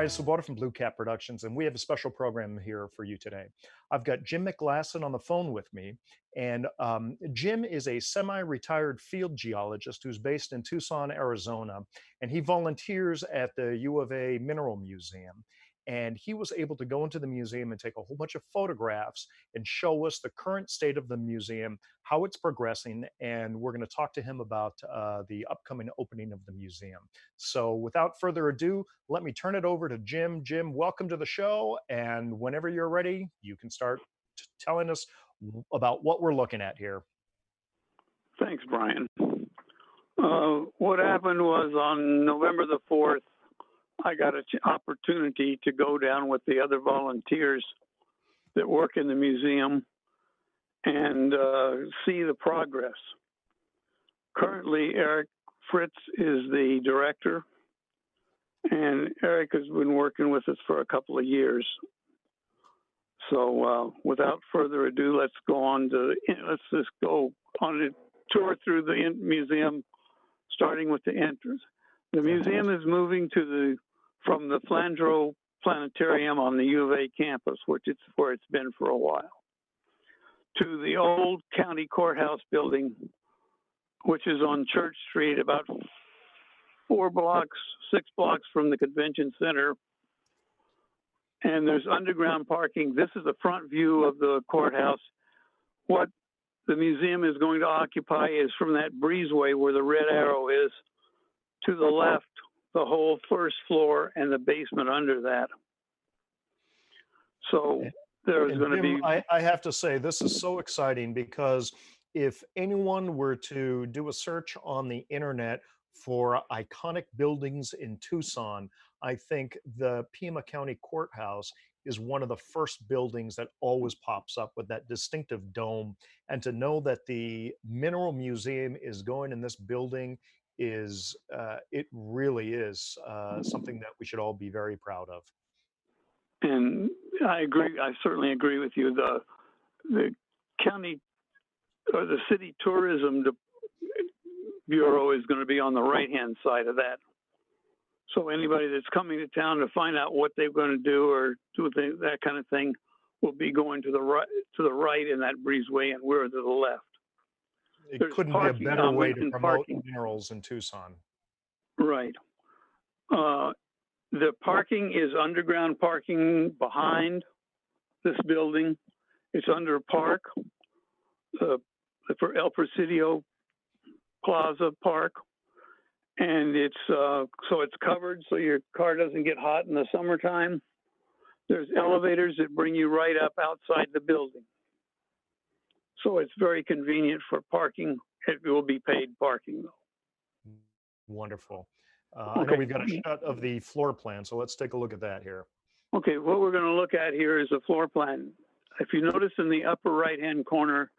Brian Sabota from Blue Cat Productions, and we have a special program here for you today. I've got Jim McGlasson on the phone with me, and Jim is a semi-retired field geologist who's based in Tucson, Arizona, and he volunteers at the UofA Mineral Museum. And he was able to go into the museum and take a whole bunch of photographs and show us the current state of the museum, how it's progressing, and we're going to talk to him about the upcoming opening of the museum. So without further ado, let me turn it over to Jim. Jim, welcome to the show. And whenever you're ready, you can start telling us about what we're looking at here. Thanks, Brian. What happened was on November the 4th, I got an opportunity to go down with the other volunteers that work in the museum and see the progress. Currently, Eric Fritz is the director, and Eric has been working with us for a couple of years. So without further ado, let's just go on a tour through the museum, starting with the entrance. The museum is moving from the Flandreau Planetarium on the UofA campus, which it's where it's been for a while, to the old county courthouse building, which is on Church Street, about 6 blocks from the convention center. And there's underground parking. This is the front view of the courthouse. What the museum is going to occupy is from that breezeway where the red arrow is to the left, the whole first floor and the basement under that. So there's going to be... I have to say, this is so exciting because if anyone were to do a search on the internet for iconic buildings in Tucson, I think the Pima County Courthouse is one of the first buildings that always pops up with that distinctive dome. And to know that the Mineral Museum is going in this building is, it really is something that we should all be very proud of. And I agree. I certainly agree with you. The county or the city tourism bureau is going to be on the right-hand side of that. So anybody that's coming to town to find out what they're going to do or do that kind of thing will be going to the right in that breezeway, and we're to the left. It couldn't be a better way to promote minerals in Tucson. Right. The parking is underground parking behind this building. It's under a park, for El Presidio Plaza Park. And it's so it's covered so your car doesn't get hot in the summertime. There's elevators that bring you right up outside the building. So it's very convenient for parking. It will be paid parking, though. Wonderful. I know we've got a shot of the floor plan, so let's take a look at that here. Okay, what we're going to look at here is a floor plan. If you notice in the upper right-hand corner,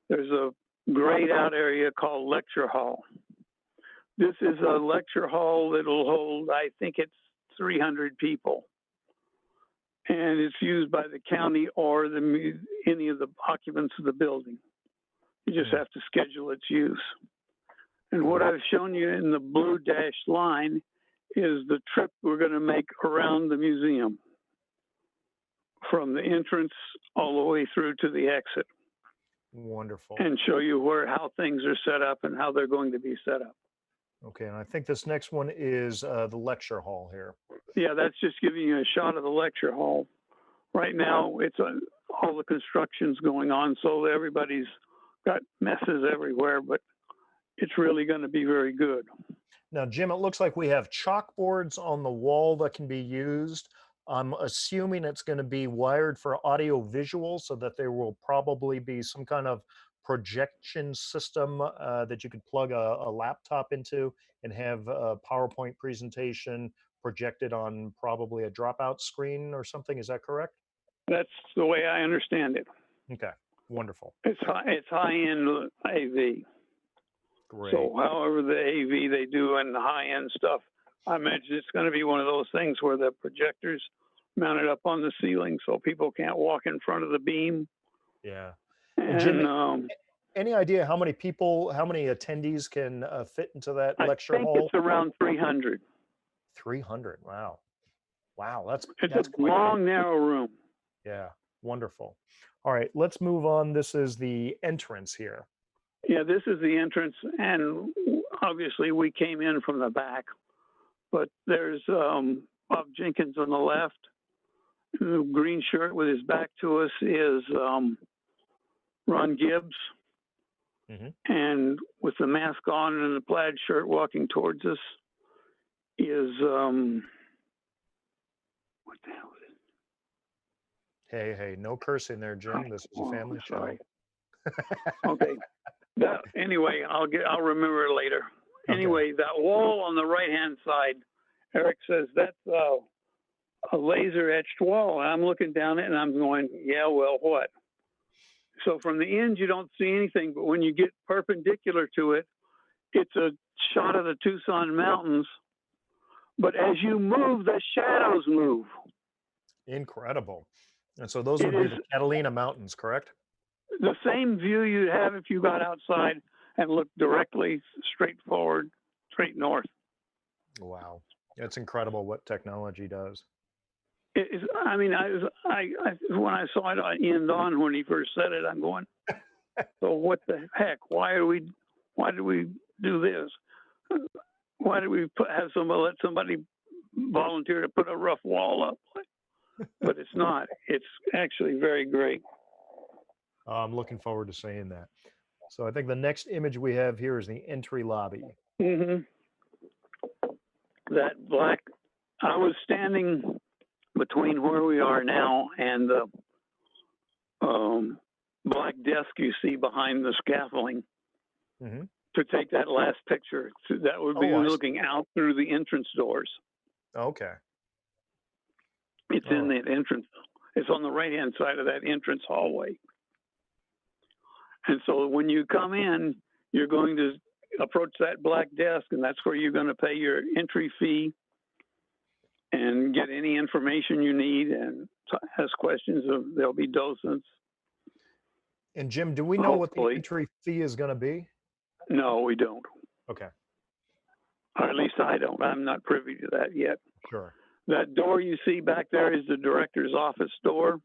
there's a grayed out area called lecture hall. This is a lecture hall that'll hold, I think it's 300 people. And it's used by the county or any of the occupants of the building. You just have to schedule its use. And what I've shown you in the blue dashed line is the trip we're going to make around the museum, from the entrance all the way through to the exit. Wonderful. And show you how things are set up and how they're going to be set up. Okay, and I think this next one is the lecture hall here. Yeah, that's just giving you a shot of the lecture hall. Right now, it's all the construction's going on, so everybody's got messes everywhere, but it's really going to be very good. Now, Jim, it looks like we have chalkboards on the wall that can be used. I'm assuming it's going to be wired for audio visual, so that there will probably be some kind of projection system that you could plug a laptop into and have a PowerPoint presentation projected on probably a dropout screen or something. Is that correct? That's the way I understand it. Okay, wonderful. It's high-end AV. Great. So however the AV they do and the high-end stuff, I imagine it's going to be one of those things where the projector's mounted up on the ceiling so people can't walk in front of the beam. Yeah. And Jim, any idea how many people, how many attendees can fit into that lecture hall? I think it's around 300. 300, wow. Wow, It's a that's quite long, narrow room. yeah, wonderful. All right, let's move on. This is the entrance here. Yeah, this is the entrance, and obviously we came in from the back. But there's Bob Jenkins on the left. The green shirt with his back to us is Ron Gibbs. Hmm. And with the mask on and the plaid shirt walking towards us is, what the hell is Hey, hey, no cursing there, Jim. This is a family show. Sorry. Okay. Anyway, I'll remember it later. Okay. Anyway, that wall on the right-hand side, Eric says that's a laser etched wall. And I'm looking down it and I'm going, yeah, well, what? So from the end, you don't see anything, but when you get perpendicular to it, it's a shot of the Tucson mountains. But as you move, the shadows move. Incredible. And so those would be the Catalina Mountains, correct? The same view you'd have if you got outside and looked directly straight forward, straight north. Wow. It's incredible what technology does. I mean, when I saw it on Ian Don when he first said it, I'm going, so what the heck? Why did we do this? Why did we let somebody volunteer to put a rough wall up? But it's not. It's actually very great. I'm looking forward to seeing that. So I think the next image we have here is the entry lobby. Mm-hmm. That black, I was standing between where we are now and the black desk you see behind the scaffolding to take that last picture. So that would be looking out through the entrance doors. Okay. It's in that entrance. It's on the right-hand side of that entrance hallway. And so when you come in, you're going to approach that black desk, and that's where you're going to pay your entry fee and get any information you need and ask questions. There'll be docents. And Jim, do we know what the entry fee is going to be? No, we don't. Okay. Or at least I don't. I'm not privy to that yet. Sure. That door you see back there is the director's office door.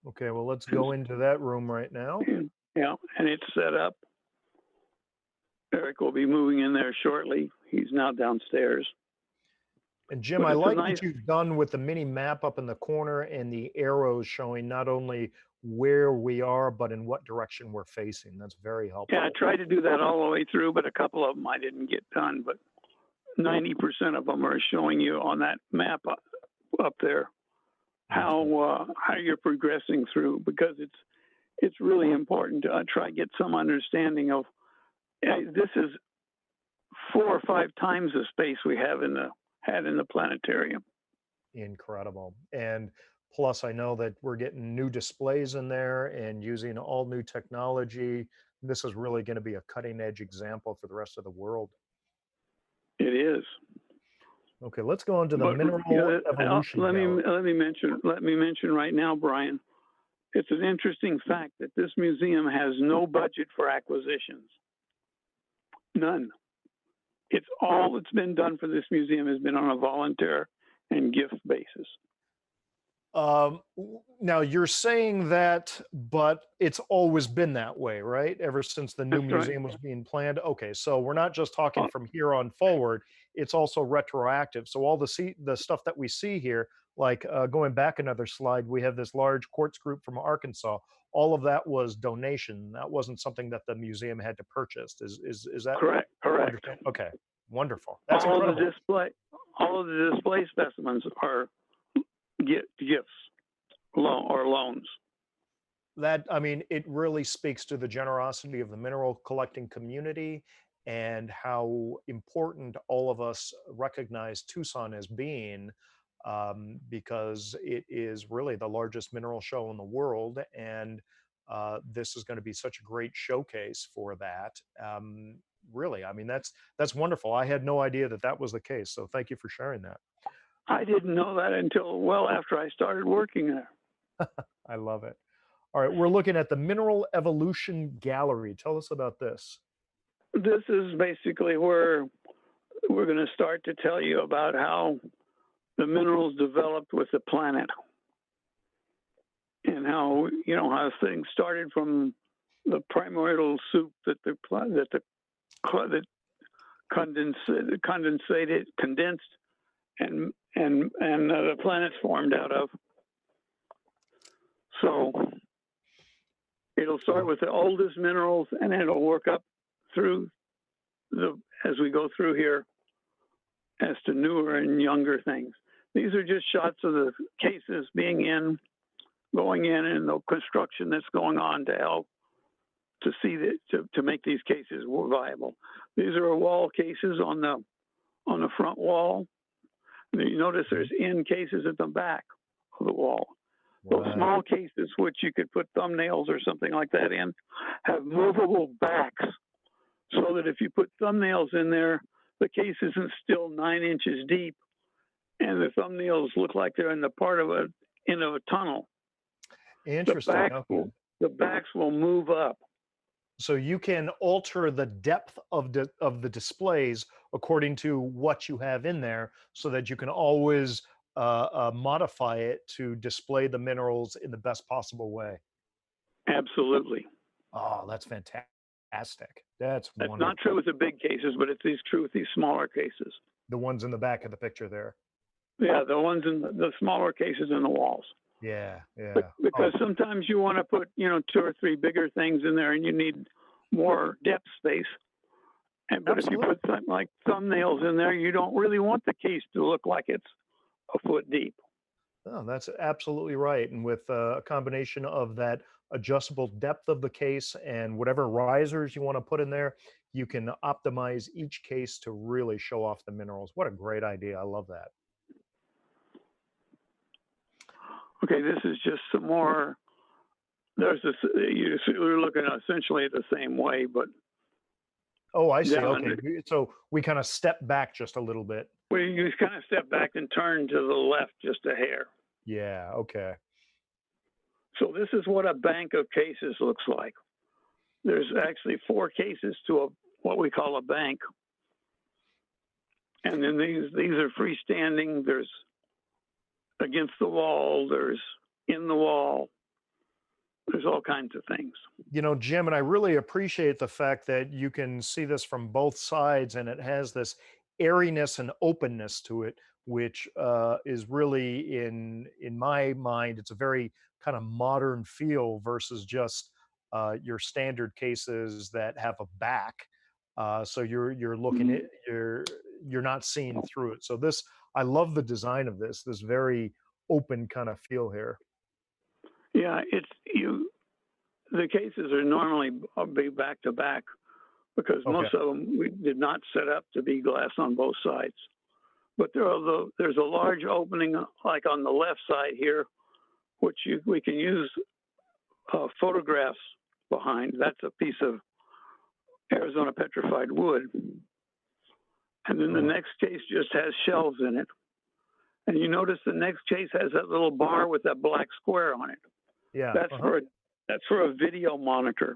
Okay, well, let's go into that room right now. Yeah, and it's set up. Eric will be moving in there shortly. He's now downstairs. And Jim, I like what you've done with the mini map up in the corner and the arrows showing not only where we are, but in what direction we're facing. That's very helpful. Yeah, I tried to do that all the way through, but a couple of them I didn't get done. But 90% of them are showing you on that map up there how you're progressing through, because it's really important to try to get some understanding of this is 4 or 5 times the space we had in the planetarium. Incredible. And plus, I know that we're getting new displays in there and using all new technology. This is really going to be a cutting edge example for the rest of the world. It is. Okay, let's go on to the mineral evolution. Let me mention right now, Brian. It's an interesting fact that this museum has no budget for acquisitions. None. It's all that's been done for this museum has been on a volunteer and gift basis. Now you're saying that, but it's always been that way, right? Ever since the new museum was being planned. Okay, so we're not just talking from here on forward. It's also retroactive. So all the stuff that we see here, like going back another slide, we have this large quartz group from Arkansas. All of that was donation. That wasn't something that the museum had to purchase. Is that correct? Correct. Okay, wonderful. That's incredible. All of the display specimens are gifts or loans. That, I mean, it really speaks to the generosity of the mineral collecting community and how important all of us recognize Tucson as being, because it is really the largest mineral show in the world. And this is going to be such a great showcase for that. Really, I mean, that's wonderful. I had no idea that that was the case. So thank you for sharing that. I didn't know that until well after I started working there. I love it. All right, we're looking at the Mineral Evolution Gallery. Tell us about this. This is basically where we're going to start to tell you about how the minerals developed with the planet, and how how things started from the primordial soup that condensed, and the planets formed out of. So it'll start with the oldest minerals, and it'll work up through as we go through here as to newer and younger things. These are just shots of the cases going in, and the construction that's going on to help to see that to make these cases more viable. These are wall cases on the front wall. You notice there's end cases at the back of the wall. Those small cases, which you could put thumbnails or something like that in, have movable backs, so that if you put thumbnails in there, the case isn't still 9 inches deep, and the thumbnails look like they're in the part of a tunnel. Interesting. The backs will move up. So you can alter the depth of the displays according to what you have in there, so that you can always modify it to display the minerals in the best possible way. Absolutely. Oh, that's fantastic. That's wonderful. Not true with the big cases, but it's true with these smaller cases. The ones in the back of the picture there. Yeah, the ones in the smaller cases in the walls. Yeah, yeah. Because sometimes you want to put 2 or 3 bigger things in there, and you need more depth space. But if you put something like thumbnails in there, you don't really want the case to look like it's a foot deep. Oh, that's absolutely right. And with a combination of that adjustable depth of the case and whatever risers you want to put in there, you can optimize each case to really show off the minerals. What a great idea. I love that. Okay, this is just some more. There's this, we're looking essentially the same way, but. Oh, I see. Okay. So we kind of step back just a little bit. Well, you just kind of step back and turn to the left just a hair. Yeah, okay. So this is what a bank of cases looks like. There's actually 4 cases to what we call a bank. And then these are freestanding. There's against the wall, there's in the wall. There's all kinds of things. Jim, and I really appreciate the fact that you can see this from both sides, and it has this airiness and openness to it, which is really, in my mind, it's a very kind of modern feel versus just your standard cases that have a back. So you're looking at you're not seeing through it. So I love the design of this very open kind of feel here. Yeah, the cases are normally be back to back, because most of them we did not set up to be glass on both sides. But there's a large opening, like on the left side here, which we can use photographs behind. That's a piece of Arizona petrified wood. And then the next case just has shelves in it. And you notice the next case has that little bar with that black square on it. Yeah. That's for a video monitor.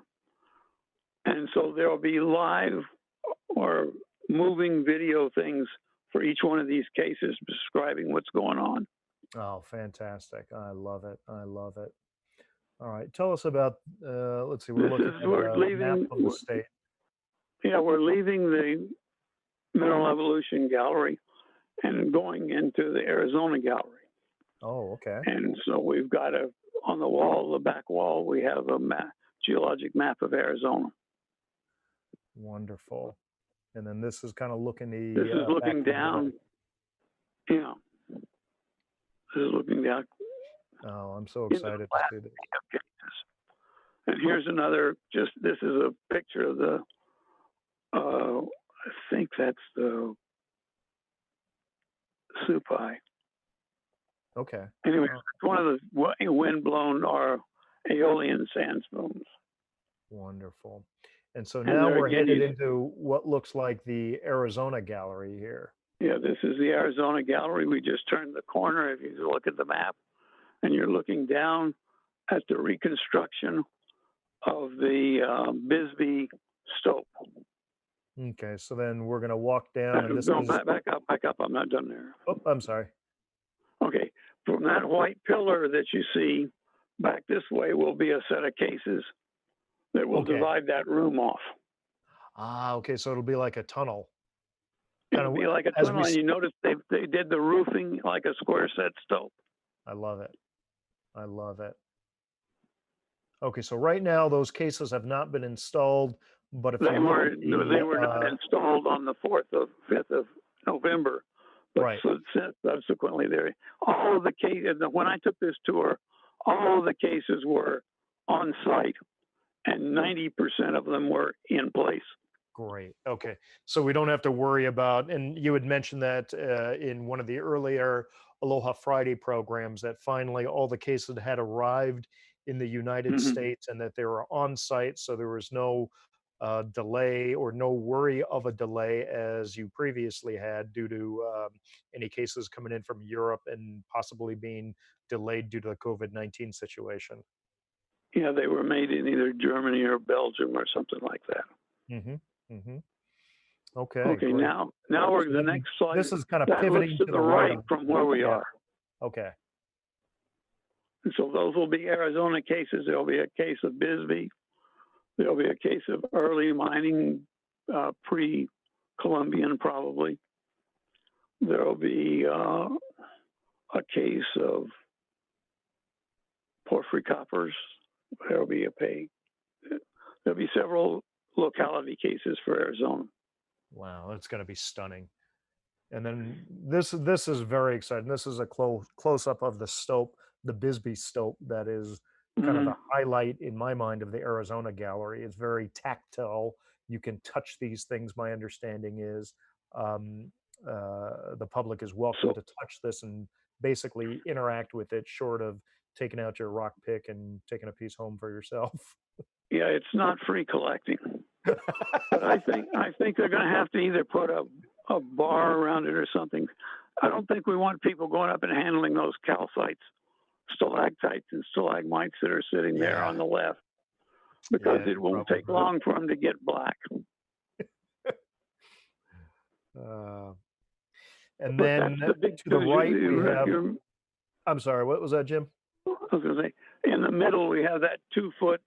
And so there will be live or moving video things for each one of these cases describing what's going on. Oh, fantastic. I love it. I love it. All right. Tell us about, let's see, we're looking at a map of the state. Yeah, we're leaving the Mineral Evolution Gallery and going into the Arizona Gallery. Oh, okay. And so we've got on the wall, the back wall, we have a geologic map of Arizona. Wonderful. And then this is kind of looking This is looking down. Yeah. This is looking down. Oh, I'm so excited to see this. And here's another, this is a picture of the, I think that's the Supai. Okay. Anyway, it's one of the wind-blown or aeolian sandstones. Wonderful. And so now we're headed into what looks like the Arizona Gallery here. Yeah, this is the Arizona Gallery. We just turned the corner. If you look at the map, and you're looking down at the reconstruction of the Bisbee stope. Okay, so then we're going to walk down. And this back up. I'm not done there. Oh, I'm sorry. Okay, from that white pillar that you see back this way will be a set of cases that will Okay. divide that room off. Ah, okay. So it'll be like a tunnel, kind It'll of be like a as we. tunnel, and you notice they did the roofing like a square set stope. I love it. I love it. Okay, so right now those cases have not been installed, but if you look at They were not installed on the 5th of November, but right, subsequently there, all of the cases. When I took this tour, all of the cases were on site, and 90% of them were in place. great. Okay, so we don't have to worry about. And you had mentioned that in one of the earlier Aloha Friday programs that finally all the cases had arrived in the United Mm-hmm. States and that they were on site, so there was no delay or no worry of a delay as you previously had due to any cases coming in from Europe and possibly being delayed due to the COVID-19 situation. Yeah, they were made in either Germany or Belgium or something like that. Mm-hmm. Mm-hmm. Okay, Okay, great. now we're So the then next slide. this is kind of That looks pivoting to to the the right right of, from where we yeah. are. Okay. And so those will be Arizona cases. There'll be a case of Bisbee. There'll be a case of early mining, pre-Columbian probably. There'll be a case of porphyry coppers. There'll be there'll be several locality cases for Arizona. Wow, that's going to be stunning. And then this is very exciting. This is a close up of the stope, the Bisbee stope, that is kind of Mm-hmm. the highlight in my mind of the Arizona Gallery. It's very tactile. You can touch these things. My understanding is um, the public is welcome So to touch this and basically interact with it, short of taking out your rock pick and taking a piece home for yourself. yeah, it's not free collecting, but I think they're going to have to either put a bar around it or something. I don't think we want people going up and handling those calcites, stalactites, and stalagmites that are sitting there Yeah, on the left, because yeah, it won't probably take not. long for them to get black. Uh, and But that's then the big to the two. right we have. I'm sorry, what was that, Jim? I was going to say, in the middle we have that 2-foot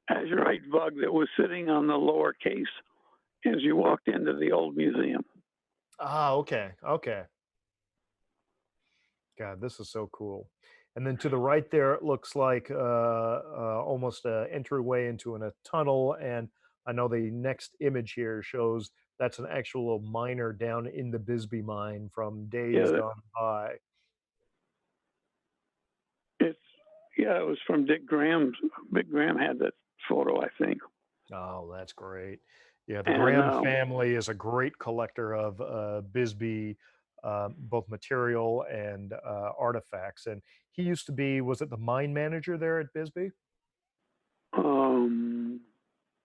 azurite bug that was sitting on the lower case as you walked into the old museum. Ah, okay, okay. God, this is so cool. And then to the right there, it looks like almost an entryway into a tunnel. And I know the next image here shows that's an actual miner down in the Bisbee mine from days Yeah, gone by. it's it was from Dick Graham's. Dick Graham had that photo, I think. Oh, that's great. Yeah, the And Graham family is a great collector of Bisbee, both material and artifacts. And he used to be, was it the mine manager there at Bisbee?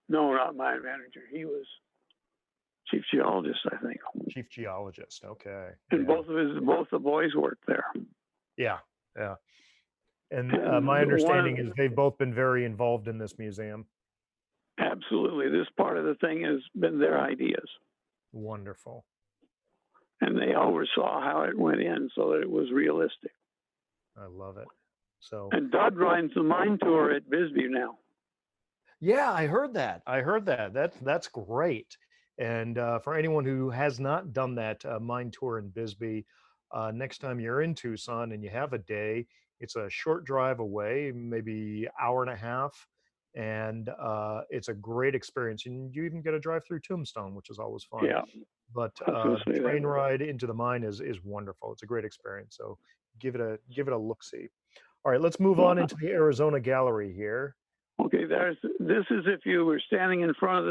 no, not mine manager. He was chief geologist, I think. Chief geologist. Okay. And Yeah. both the boys worked there. Yeah. Yeah. And And my one understanding is they've both been very involved in this museum. absolutely, this part of the thing has been their ideas, Wonderful. and they oversaw how it went in so that it was realistic. I love it. So, And Doug runs the mine tour at Bisbee now. yeah, I heard that. I heard that. That's great. And for anyone who has not done that mine tour in Bisbee, next time you're in Tucson and you have a day, it's a short drive away, maybe hour and a half, and it's a great experience. And you even get a drive through Tombstone, which is always fun. Yeah, But I was going the to say train that. ride into the mine is wonderful. It's a great experience. So give it a look see. All right, let's move Well, on into the Arizona Gallery here. okay, this is if you were standing in front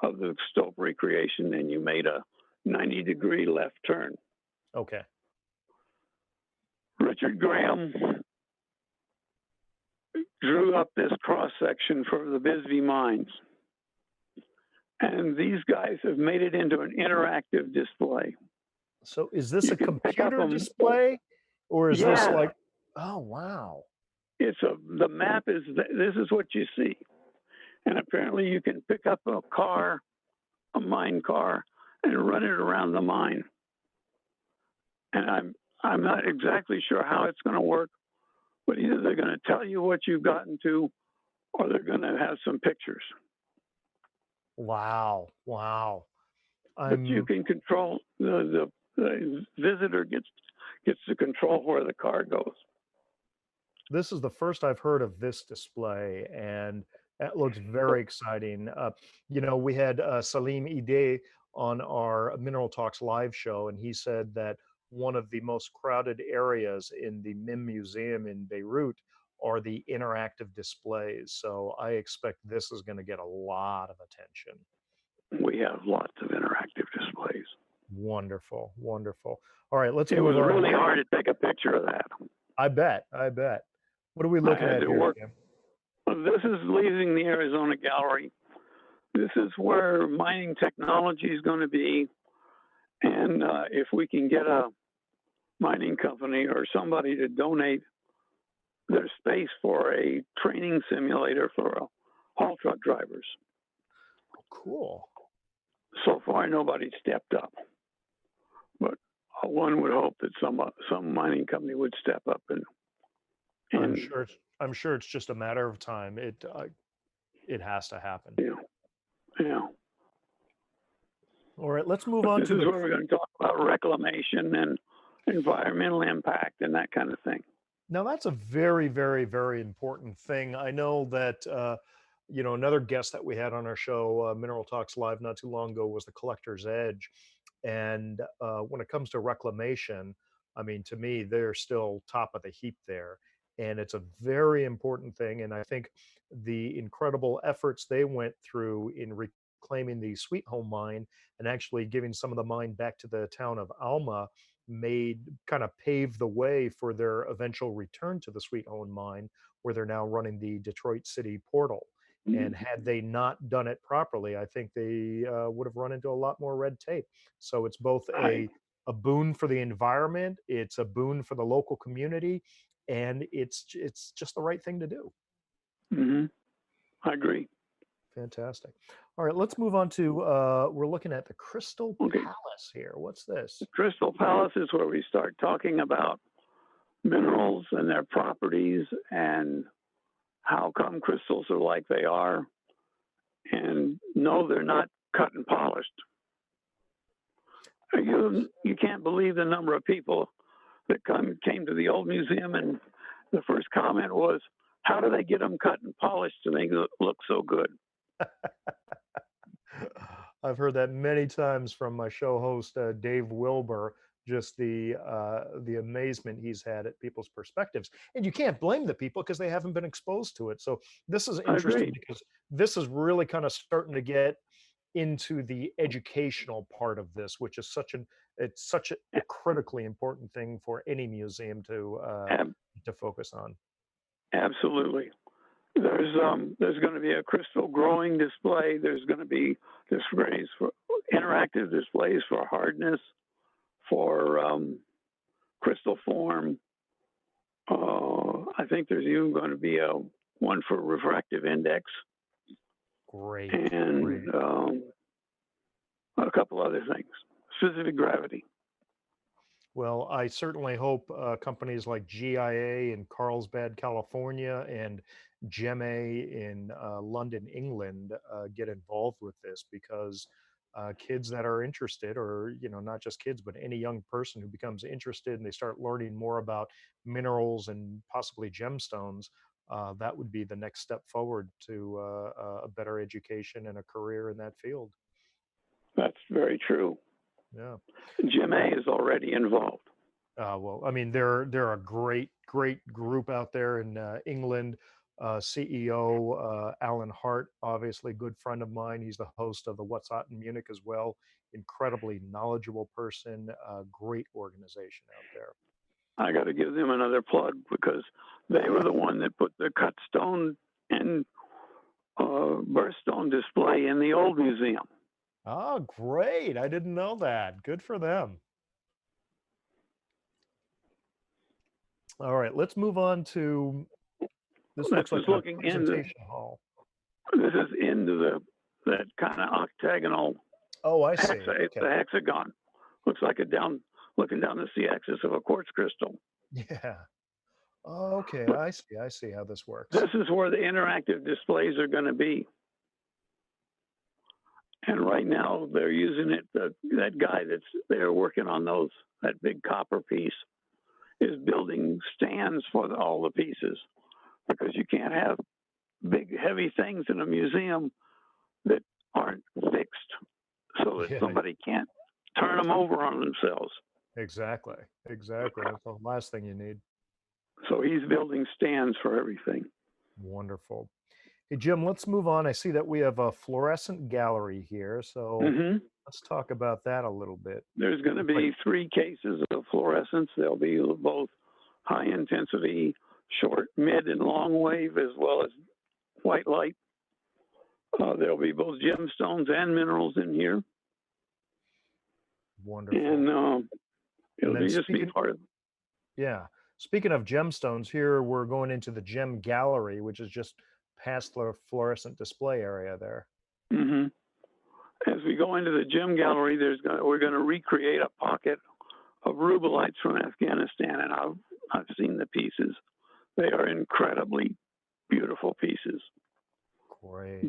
of the stope recreation and you made a 90-degree left turn. Okay. Richard Graham drew up this cross section for the Bisbee mines. And these guys have made it into an interactive display. So is this You a can pick up computer them. display or is this Yeah, like, oh, wow. the map is, this is what you see. And apparently you can pick up a mine car, and run it around the mine. And I'm not exactly sure how it's going to work, but either they're going to tell you what you've gotten to, or they're going to have some pictures. Wow. Wow. But you I'm can control the visitor gets to control where the car goes. This is the first I've heard of this display, and that looks very exciting. We had Salim Ide on our Mineral Talks live show, and he said that one of the most crowded areas in the MIM Museum in Beirut are the interactive displays. So I expect this is going to get a lot of attention. We have lots of interactive displays. Wonderful, wonderful. All right, let's It move was on. really hard to take a picture of that. I bet, I bet. What are we I looking had at to here, work. Jim? This is leaving the Arizona Gallery. This is where mining technology is going to be. And if we can get a mining company or somebody to donate their space for a training simulator for haul truck drivers. Cool. So far, nobody stepped up. But one would hope that some mining company would step up and I'm sure it's just a matter of time. It has to happen. Yeah. All right, let's move on This to is where we're going to talk about reclamation and environmental impact and that kind of thing. Now that's a very, very, very important thing. I know that another guest that we had on our show, Mineral Talks Live, not too long ago, was the Collector's Edge, and when it comes to reclamation, I mean, to me, they're still top of the heap there, and it's a very important thing. And I think the incredible efforts they went through in reclaiming the Sweet Home mine and actually giving some of the mine back to the town of Alma made kind of paved the way for their eventual return to the Sweet Home mine, where they're now running the Detroit City portal. And had they not done it properly, I think they would have run into a lot more red tape. So it's both a boon for the environment, it's a boon for the local community, and it's just the right thing to do. Mm-hmm. I agree. Fantastic. All right, let's move on to we're looking at the Crystal Palace here. What's this? The Crystal Palace is where we start talking about minerals and their properties and how come crystals are like they are. And no, they're not cut and polished. You can't believe the number of people that came to the old museum, and the first comment was, how do they get them cut and polished to make it look so good? I've heard that many times from my show host Dave Wilbur. Just the amazement he's had at people's perspectives, and you can't blame the people because they haven't been exposed to it. So this is interesting because this is really kind of starting to get into the educational part of this, which is such a critically important thing for any museum to focus on. Absolutely. There's going to be a crystal growing display. There's going to be displays for interactive displays for hardness, for crystal form. I think there's even going to be one for refractive index. Great. And a couple other things. Specific gravity. Well, I certainly hope companies like GIA in Carlsbad, California, and GEMA in London, England, get involved with this, because kids that are interested, or not just kids, but any young person who becomes interested and they start learning more about minerals and possibly gemstones, that would be the next step forward to a better education and a career in that field. That's very true. Yeah. GMA is already involved. Well, I mean, they're a great group out there in England. CEO Alan Hart, obviously a good friend of mine. He's the host of the What's Hot in Munich as well. Incredibly knowledgeable person. Great organization out there. I got to give them another plug because they were the one that put the cut stone and birthstone display in the old museum. Oh, great. I didn't know that. Good for them. All right, let's move on to this. Looks like a presentation hall. This is into that kind of octagonal. Oh, I see. It's a hexagon. Looks like a looking down the C-axis of a quartz crystal. Yeah. Oh, okay. But I see how this works. this is where the interactive displays are going to be. And right now they're using it. That guy that's there working on that big copper piece is building stands for all the pieces, because you can't have big, heavy things in a museum that aren't fixed so that Yeah, somebody can't turn them over on themselves. exactly. Exactly. That's the last thing you need. So he's building stands for everything. Wonderful. Hey, Jim, let's move on. I see that we have a fluorescent gallery here. So Hmm. let's talk about that a little bit. There's going to Looks like, be 3 cases of fluorescence. There'll be both high intensity, short, mid, and long wave, as well as white light. There'll be both gemstones and minerals in here. wonderful. And it'll And then just be part of. yeah, speaking of gemstones, here we're going into the gem gallery, which is just past the fluorescent display area there. Hmm. As we go into the gem gallery, we're going to recreate a pocket of rubelites from Afghanistan, and I've seen the pieces. They are incredibly beautiful pieces. Great.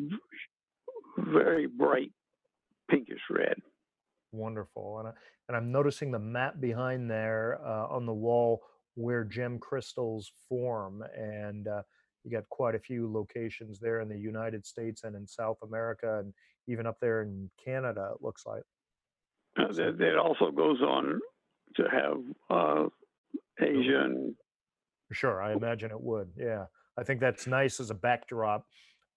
Very bright pinkish red. Wonderful. And I'm noticing the map behind there on the wall where gem crystals form. And you got quite a few locations there in the United States and in South America and even up there in Canada, it looks like. So, That also goes on to have Asia and. sure, I imagine it would. Yeah. I think that's nice as a backdrop,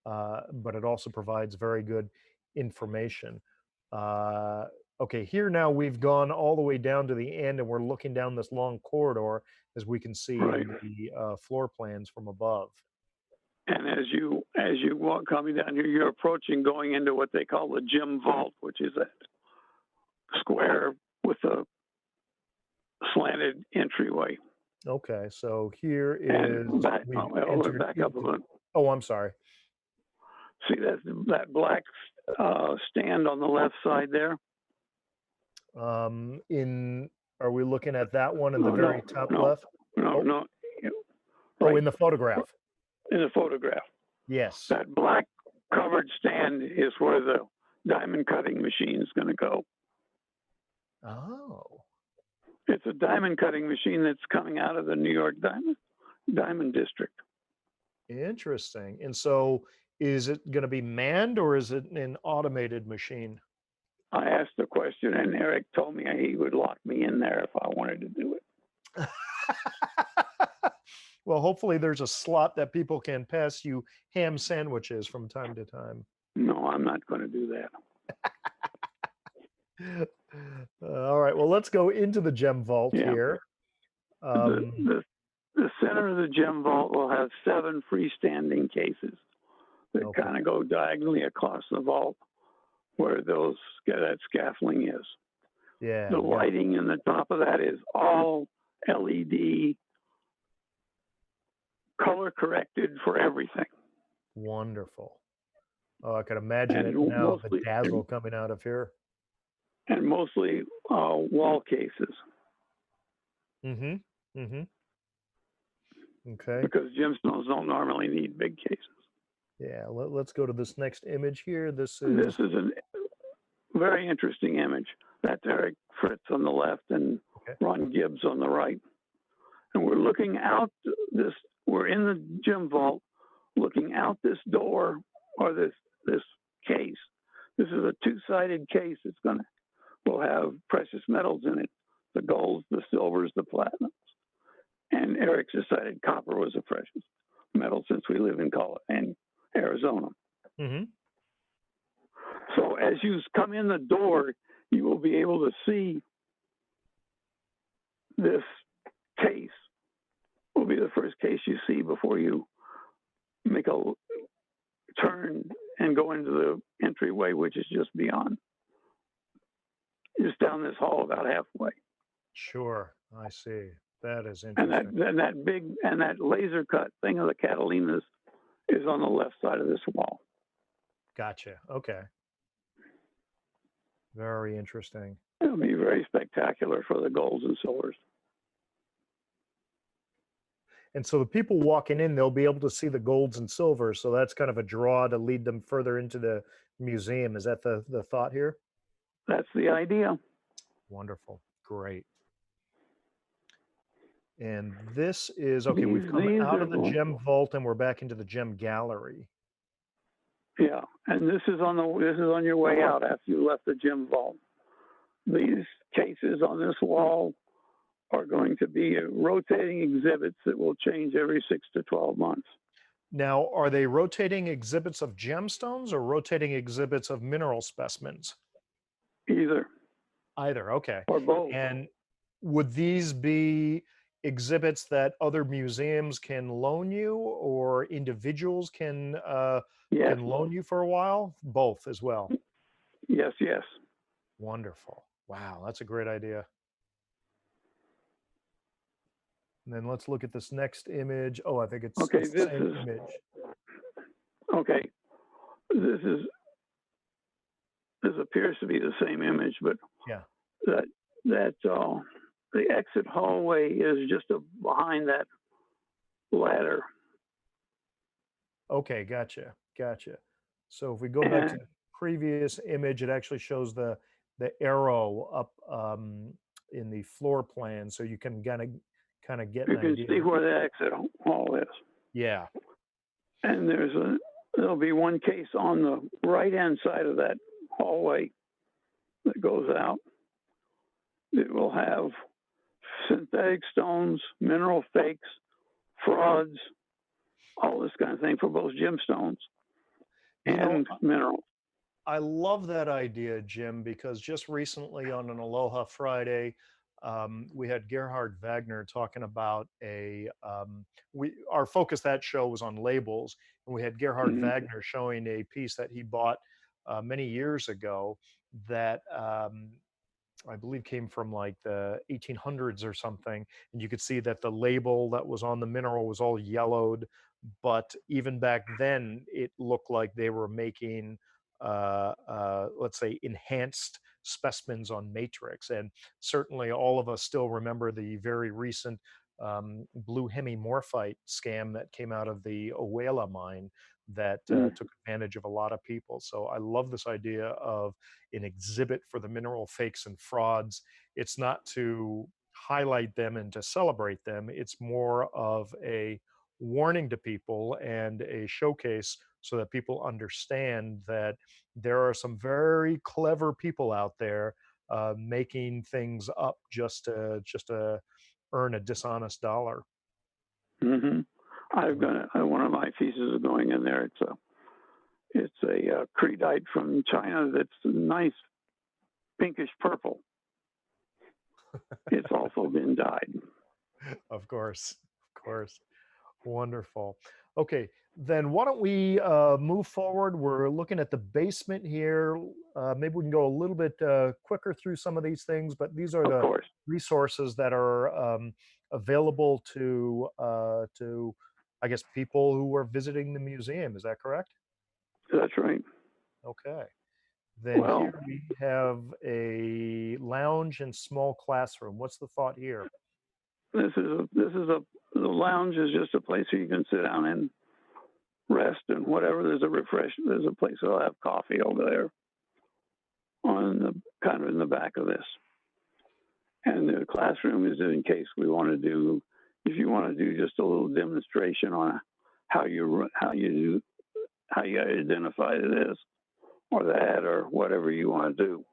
but it also provides very good information. Uh, okay, here now we've gone all the way down to the end and we're looking down this long corridor as we can see Right. in the floor plans from above. And as you walk coming down here, you're approaching going into what they call the gem vault, which is a square with a slanted entryway. Okay, so here And is back, we've well, entered back up a into, little. oh, I'm sorry. See that black stand on the left side there? In Are we looking at that one in the No, very top no, left? no, Oh, no. oh, Right in the photograph. in the photograph. Yes. That black covered stand is where the diamond cutting machine is going to go. Oh, It's a diamond cutting machine that's coming out of the New York Diamond District. interesting. And so is it going to be manned or is it an automated machine? I asked the question, and Eric told me he would lock me in there if I wanted to do it. Well, hopefully there's a slot that people can pass you ham sandwiches from time to time. No, I'm not going to do that. All right. Well, let's go into the gem vault Yeah. here. The center of the gem vault will have 7 freestanding cases that Okay. kind of go diagonally across the vault where that scaffolding is. Yeah. The lighting in the top of that is all LED, color corrected for everything. Wonderful. Oh, I can imagine it And now, the mostly, dazzle coming out of here. and mostly wall cases, Mm-hmm. Mm-hmm. Okay. because gemstones don't normally need big cases. Yeah. Let's go to this next image here. This This is is a very interesting image. That's Eric Fritz on the left and okay. Ron Gibbs on the right. And we're looking out we're in the gem vault, looking out this door or this case. This is a 2-sided case. Will have precious metals in it, the golds, the silvers, the platinums. And Eric decided copper was a precious metal since we live in Arizona. Mm-hmm. So as you come in the door, you will be able to see this case. Will be the first case you see before you make a turn and go into the entryway, which is just beyond, just down this hall about halfway. Sure. I see. That is interesting. And that laser cut thing of the Catalinas is on the left side of this wall. Gotcha. Okay. Very interesting. It'll be very spectacular for the golds and silvers. And so the people walking in, they'll be able to see the golds and silvers. So that's kind of a draw to lead them further into the museum. Is that the thought here? That's the idea. Wonderful. Great. And this is, okay, we've come These out are of the gem vault and we're back into the gem gallery. Yeah, and this is on your way out after you left the gem vault. These cases on this wall are going to be rotating exhibits that will change every 6 to 12 months. Now, are they rotating exhibits of gemstones or rotating exhibits of mineral specimens? Either. Either, okay. Or both. And would these be exhibits that other museums can loan you or individuals can loan you for a while? Both as well. Yes, yes. Wonderful. Wow, that's a great idea. And then let's look at this next image. Oh, I think it's okay. the same image. Okay, this appears to be the same image, but yeah, the exit hallway is just behind that ladder. Okay, gotcha. So if we go back to the previous image, it actually shows the arrow up in the floor plan, so you can kind of get an idea. You can see where the exit hall is. Yeah. And there'll be one case on the right-hand side of that hallway that goes out. It will have synthetic stones, mineral fakes, frauds, all this kind of thing for both gemstones and minerals. I love that idea, Jim, because just recently on an Aloha Friday, we had Gerhard Wagner talking about our focus that show was on labels, and we had Gerhard Wagner showing a piece that he bought many years ago that I believe came from like the 1800s or something, and you could see that the label that was on the mineral was all yellowed, but even back then it looked like they were making let's say enhanced specimens on matrix. And certainly all of us still remember the very recent blue hemimorphite scam that came out of the Owela mine that took advantage of a lot of people. So I love this idea of an exhibit for the mineral fakes and frauds. It's not to highlight them and to celebrate them. It's more of a warning to people and a showcase so that people understand that there are some very clever people out there making things up just to earn a dishonest dollar. One of my pieces is going in there. It's a creedite from China that's a nice pinkish purple. It's also been dyed. Of course. Wonderful. Okay, then why don't we move forward? We're looking at the basement here. Maybe we can go a little bit quicker through some of these things, but these are the resources that are available to I guess people who are visiting the museum. Is that correct? That's right. Okay. Then here we have a lounge and small classroom. What's the thought here? The lounge is just a place where you can sit down and rest and whatever. There's a place that'll have coffee over there kind of in the back of this. And the classroom is in case if you want to do just a little demonstration on how you identify this or that or whatever you want to do.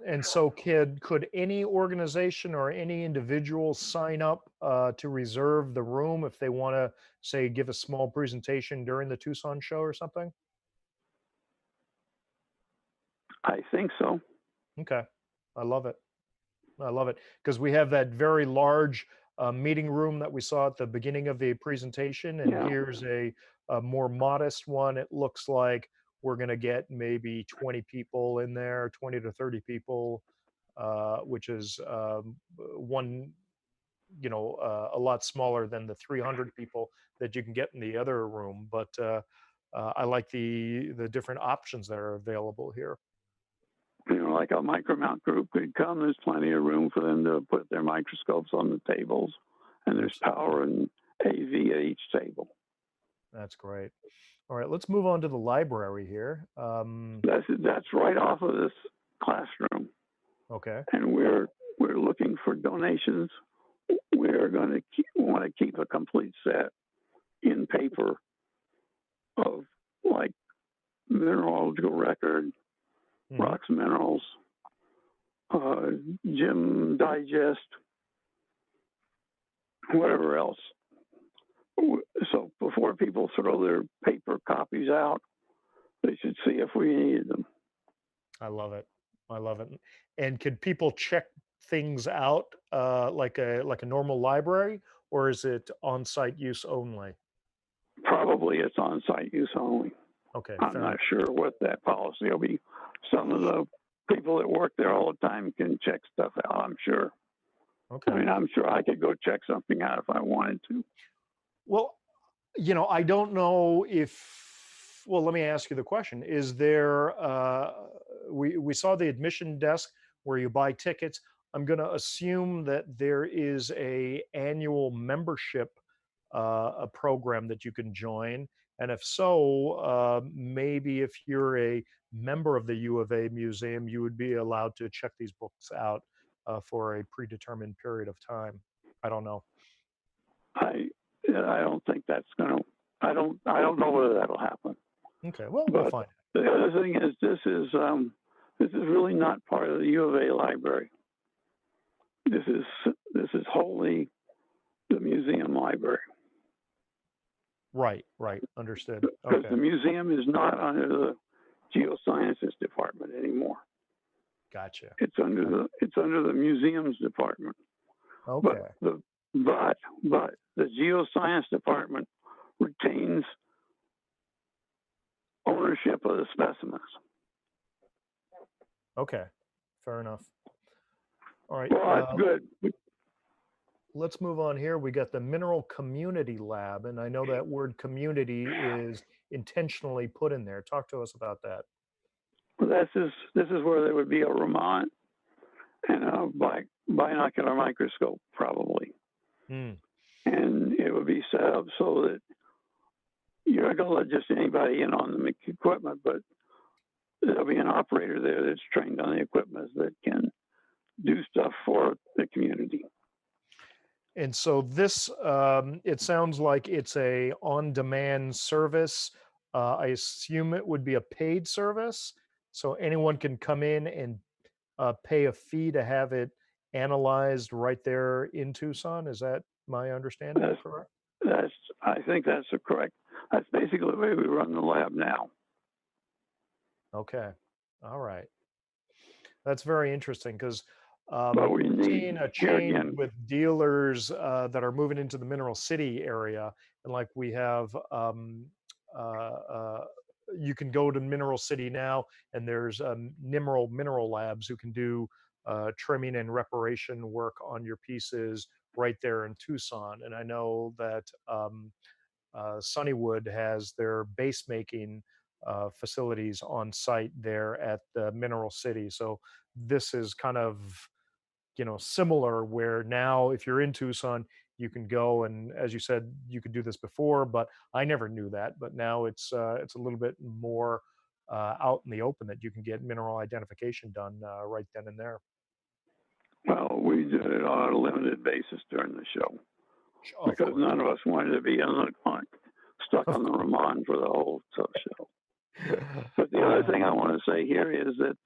And so could any organization or any individual sign up to reserve the room if they want to, say, give a small presentation during the Tucson show or something? I think so. Okay. I love it because we have that very large meeting room that we saw at the beginning of the presentation, and here's a more modest one. It looks like we're going to get maybe 20 people in there, 20 to 30 people, which is a lot smaller than the 300 people that you can get in the other room. But I like the different options that are available here. like a Micromount group could come. There's plenty of room for them to put their microscopes on the tables, and there's power and AV at each table. That's great. All right, let's move on to the library here. That's right off of this classroom, Okay. and we're looking for donations. We're going to want to keep a complete set in paper of like mineralogical record, rocks, minerals, gem digest, whatever else. So before people throw their paper copies out, they should see if we needed them. I love it. I love it. And can people check things out like a normal library, or is it on-site use only? Probably it's on-site use only. Okay. I'm not sure what that policy will be. Some of the people that work there all the time can check stuff out, I'm sure. Okay. I mean, I'm sure I could go check something out if I wanted to. Well, I don't know if, well, let me ask you the question. Is there, we saw the admission desk where you buy tickets. I'm going to assume that there is a annual membership a program that you can join. And if so, maybe if you're a member of the U of A museum, you would be allowed to check these books out for a predetermined period of time. I don't know. I don't think that's going to. I don't know whether that'll happen. Okay, well, we'll find it. The other thing is this is really not part of the U of A library. This is wholly the museum library. Right, understood. Because Okay. the museum is not under the geosciences department anymore. Gotcha. It's under the museums department. Okay. But the geoscience department retains ownership of the specimens. Okay, fair enough. All right. Well, that's good. Let's move on here. We got the Mineral Community Lab, and I know that word community is intentionally put in there. Talk to us about that. Well, this is where there would be a Raman and a binocular microscope, probably. And it would be set up so that you're not going to let just anybody in on the equipment, but there'll be an operator there that's trained on the equipment that can do stuff for the community. And so this, it sounds like it's a on-demand service. I assume it would be a paid service. So anyone can come in and pay a fee to have it analyzed right there in Tucson. Is that my understanding? Correct? I think that's correct. That's basically the way we run the lab now. Okay. All right. That's very interesting because we've seen a change with dealers that are moving into the Mineral City area. And like we have, you can go to Mineral City now, and there's mineral labs who can do trimming and reparation work on your pieces right there in Tucson. And I know that Sunnywood has their base making facilities on site there at the Mineral City. So this is kind of, similar, where now if you're in Tucson, you can go, and as you said, you could do this before, but I never knew that. But now it's a little bit more out in the open that you can get mineral identification done right then and there. Well, we did it on a limited basis during the show because none of us wanted to be stuck on the Raman for the whole show. But the other thing I want to say here is that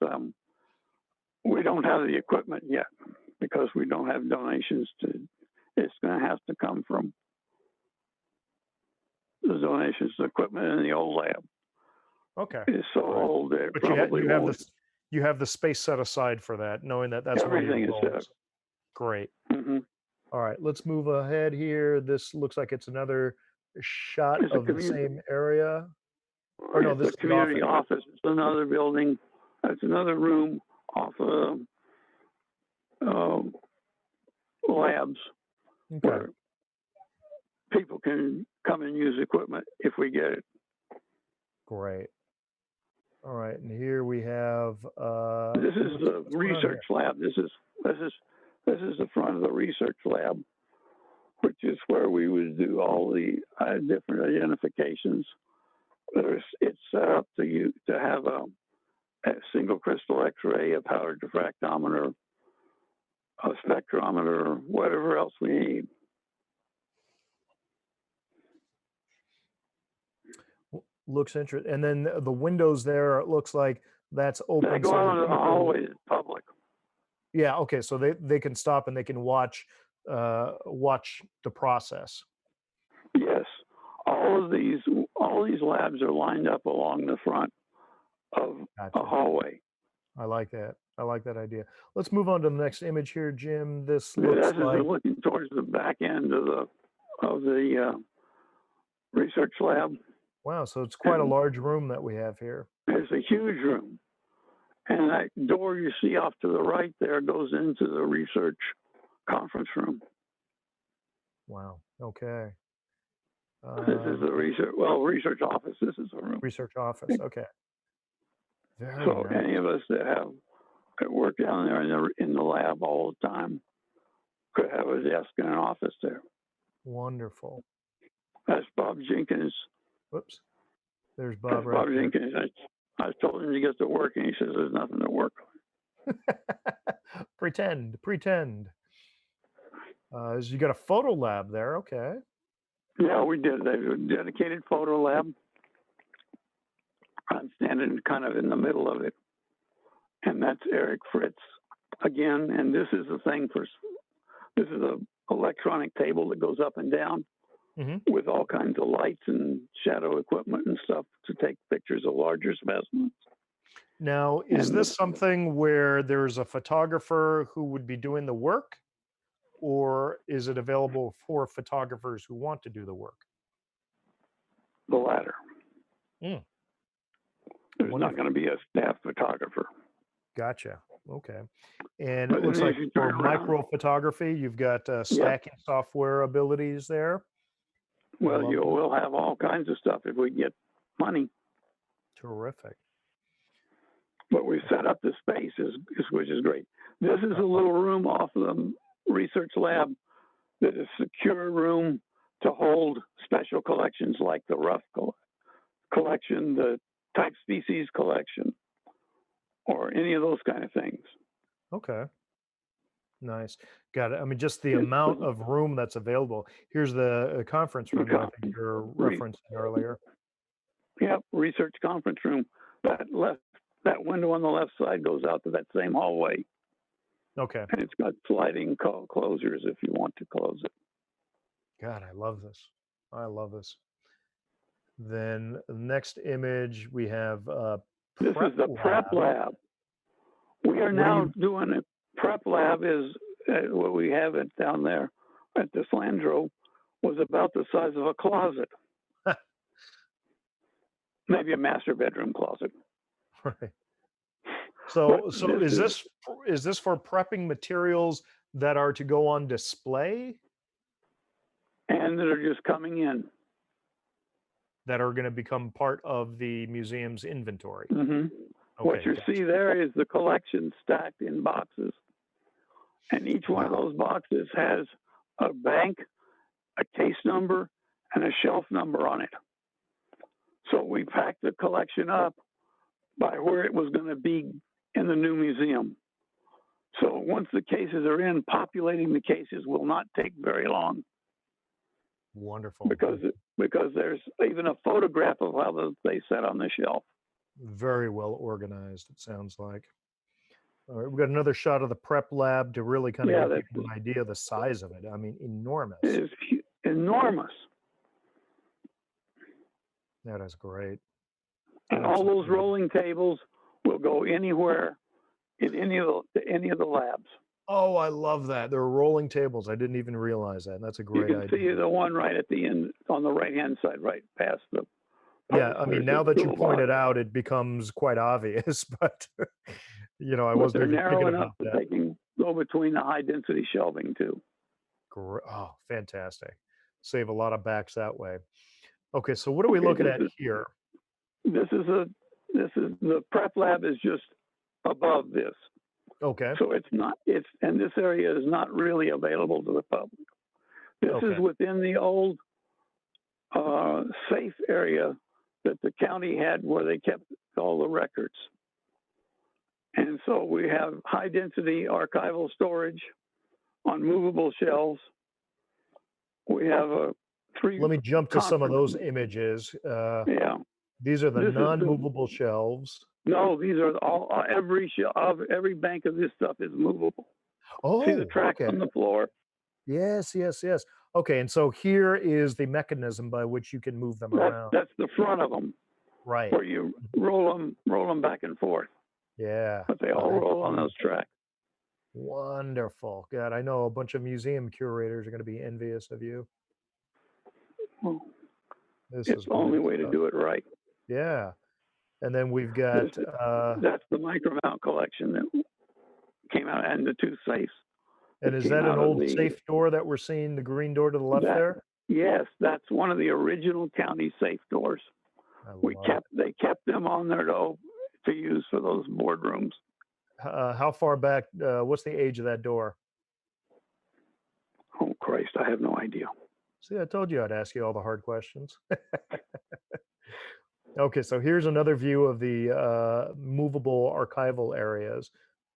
we don't have the equipment yet because we don't have donations to. It's going to have to come from the donations to equipment in the old lab. Okay. It's so old that but probably you have the space set aside for that, knowing that that's everything is set. Great. All right, let's move ahead here. This looks like it's another shot of the same area. Or no, this is the community office. It's another building. It's another room off of labs where people can come and use equipment if we get it. Great. All right, and here we have This is the what's going on research here? lab. This is the front of the research lab, which is where we would do all the different identifications. It's set up to have a single crystal X-ray, a power diffractometer, a spectrometer, whatever else we need. Looks interesting. And then the windows there, it looks like that's They open go so out that in the people, hallway to public. yeah, okay, so they can stop and they can watch the process. Yes, all these labs are lined up along the front of a Gotcha. hallway. I like that. I like that idea. Let's move on to the next image here, Jim. This This looks is like, looking towards the back end of the research lab, wow, so it's quite a and large room that we have here. there's a huge room. And that door you see off to the right there goes into the research conference room. Wow. Okay. This is the research office. This is the room. Research office. Okay. Very So nice. any of us that work down there in the lab all the time could have a desk and an office there. Wonderful. That's Bob Jenkins. Whoops. There's That's Bob right Bob there. Jenkins. I told him to get to work, and he says there's nothing to work on. Pretend. You got a photo lab there. Okay. Yeah, we did. They have a dedicated photo lab. I'm standing kind of in the middle of it, and that's Eric Fritz again. And this is a electronic table that goes up and down with all kinds of lights and shadow equipment and stuff to take pictures of larger specimens. Now, is this something where there's a photographer who would be doing the work, or is it available for photographers who want to do the work? The latter. Mm. There's not going to be a staff photographer. Gotcha. Okay. And it looks like for micro photography, you've got stacking software abilities there. Well, we'll have all kinds of stuff if we get money. Terrific. But we set up the space, which is great. This is a little room off the research lab that is a secure room to hold special collections like the rough collection, the type species collection, or any of those kind of things. Okay. Nice. Got it. I mean, just the amount of room that's available. Here's the conference room that I think you're referencing earlier. Yep, research conference room. That window on the left side goes out to that same hallway. Okay. And it's got sliding closures if you want to close it. God, I love this. I love this. Then the next image we have this is the prep lab. We are now doing a prep lab is what we have it down there at the Slandro was about the size of a closet. Maybe a master bedroom closet. Right. So is this for prepping materials that are to go on display? And that are just coming in. That are going to become part of the museum's inventory. Mm-hmm. Okay, what you see there is the collection stacked in boxes. And each one of those boxes has a bank, a case number, and a shelf number on it. So we packed the collection up by where it was going to be in the new museum. So once the cases are in, populating the cases will not take very long. Wonderful. Because there's even a photograph of how they set on the shelf. Very well organized, it sounds like. All right, we've got another shot of the prep lab to really kind of give people an idea of the size of it. I mean, enormous. It is enormous. That is great. And all those rolling tables will go anywhere in any of the labs. Oh, I love that. There are rolling tables. I didn't even realize that. That's a great idea. You can see the one right at the end on the right-hand side, right past the... Yeah, I mean, now that you point it out, it becomes quite obvious, but, I wasn't even thinking about that. They can go between the high-density shelving, too. Oh, fantastic. Save a lot of backs that way. Okay, so what are we looking at here? This is the prep lab is just above this. Okay. So and this area is not really available to the public. This is within the old safe area that the county had where they kept all the records. And so we have high density archival storage on movable shelves. We have Let me jump to some of those images. Yeah. These are the non-movable shelves. No, these are every bank of this stuff is movable. Oh, see the tracks on the floor? Yes. Okay, and so here is the mechanism by which you can move them around. That's the front of them, Right. where you roll them back and forth. Yeah. But they all roll on those tracks. Wonderful. God, I know a bunch of museum curators are going to be envious of you. Well, This it's is the only way to do it right. Yeah. And then we've got that's the Micromount collection that came out, and the two safes. And is that an old safe door that we're seeing, the green door to the left there? Yes, that's one of the original county safe doors. They kept them on there to use for those boardrooms. How far back? What's the age of that door? Oh Christ, I have no idea. See, I told you I'd ask you all the hard questions. Okay, so here's another view of the movable archival areas,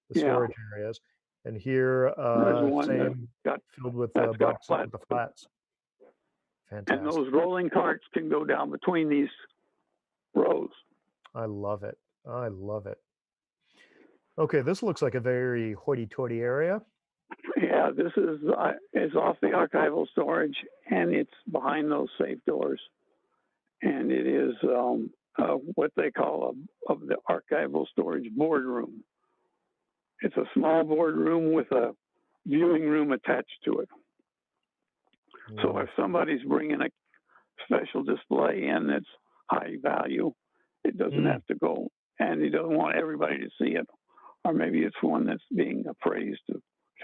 the storage areas, and here same filled with boxes with the flats. Fantastic. And those rolling carts can go down between these rows. I love it. I love it. Okay, this looks like a very hoity-toity area. Yeah, this is off the archival storage, and it's behind those safe doors. And it is what they call the archival storage boardroom. It's a small boardroom with a viewing room attached to it. So if somebody's bringing a special display in that's high value, it doesn't have to go, and he doesn't want everybody to see it. Or maybe it's one that's being appraised to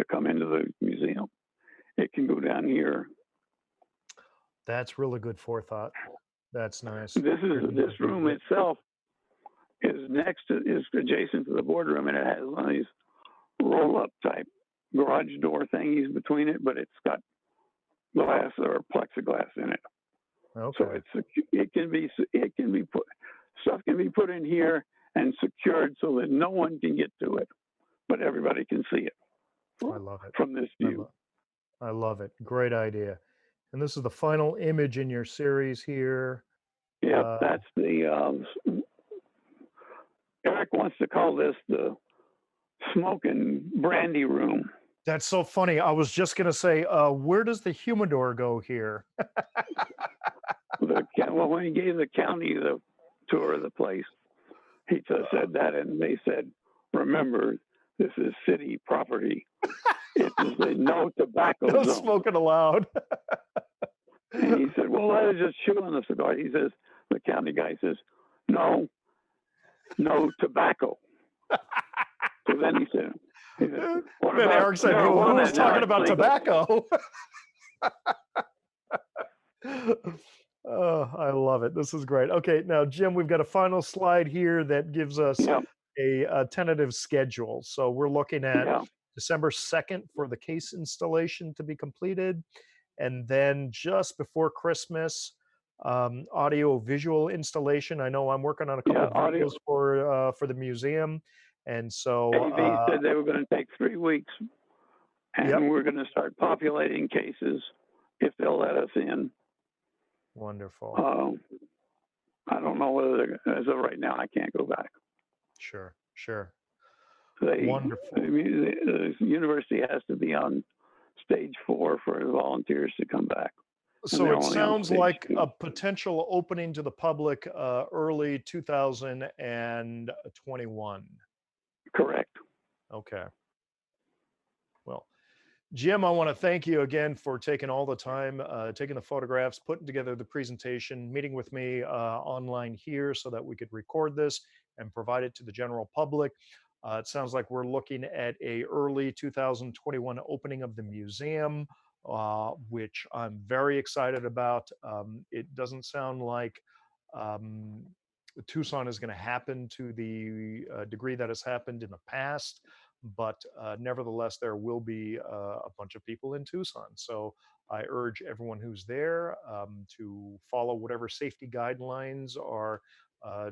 come into the museum. It can go down here. That's really good forethought. That's nice. This room itself is adjacent to the boardroom, and it has one of these roll-up type garage door thingies between it, but it's got glass or plexiglass in it. Okay. So it can be put, stuff can be put in here and secured so that no one can get to it, but everybody can see it. I love it from this view. I love it. Great idea. And this is the final image in your series here. Yeah, that's the Eric wants to call this the smoke and brandy room. That's so funny. I was just going to say, where does the humidor go here? Well, when he gave the county the tour of the place, he just said that, and they said, remember, this is city property. It is a no tobacco No zone. smoking allowed. And he said, well, let us just chew on the cigar. He says, the county guy says, no tobacco. So then he said, then Eric said, well, who was talking about tobacco? Oh, I love it. This is great. Okay, now, Jim, we've got a final slide here that gives us a tentative schedule. So we're looking at December 2nd for the case installation to be completed. And then just before Christmas, audio visual installation. I know I'm working on a couple of videos for the museum. And so AV said they were going to take 3 weeks, and we're going to start populating cases if they'll let us in. Wonderful. I don't know whether, as of right now, I can't go back. Sure. Wonderful. The university has to be on stage 4 for the volunteers to come back. So it sounds like a potential opening to the public early 2021. Correct. Okay. Well, Jim, I want to thank you again for taking all the time, taking the photographs, putting together the presentation, meeting with me online here so that we could record this and provide it to the general public. It sounds like we're looking at a early 2021 opening of the museum, which I'm very excited about. It doesn't sound like Tucson is going to happen to the degree that has happened in the past, but nevertheless, there will be a bunch of people in Tucson. So I urge everyone who's there to follow whatever safety guidelines are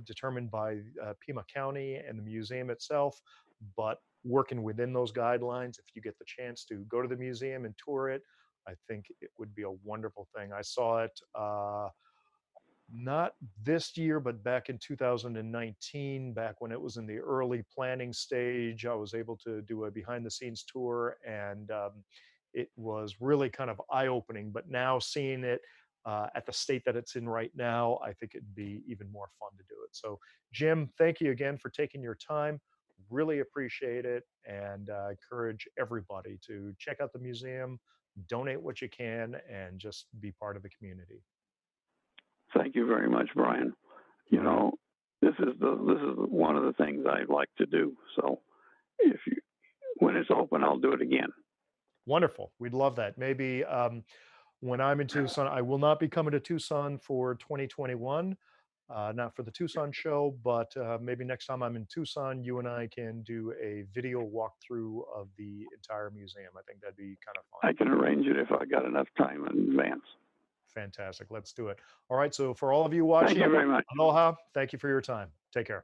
determined by Pima County and the museum itself, but working within those guidelines. If you get the chance to go to the museum and tour it, I think it would be a wonderful thing. I saw it. Not this year, but back in 2019, back when it was in the early planning stage, I was able to do a behind the scenes tour, and it was really kind of eye opening. But now seeing it at the state that it's in right now, I think it'd be even more fun to do it. So, Jim, thank you again for taking your time. Really appreciate it, and encourage everybody to check out the museum, donate what you can, and just be part of the community. Thank you very much, Brian. You All right. know, this is one of the things I like to do. So if you when it's open, I'll do it again. Wonderful. We'd love that. Maybe when I'm in Tucson, I will not be coming to Tucson for 2021, not for the Tucson show, but maybe next time I'm in Tucson, you and I can do a video walkthrough of the entire museum. I think that'd be kind of fun. I can arrange it if I got enough time in advance. Fantastic. Let's do it. All right. So for all of you Thank watching, you very much. aloha. Thank you for your time. Take care.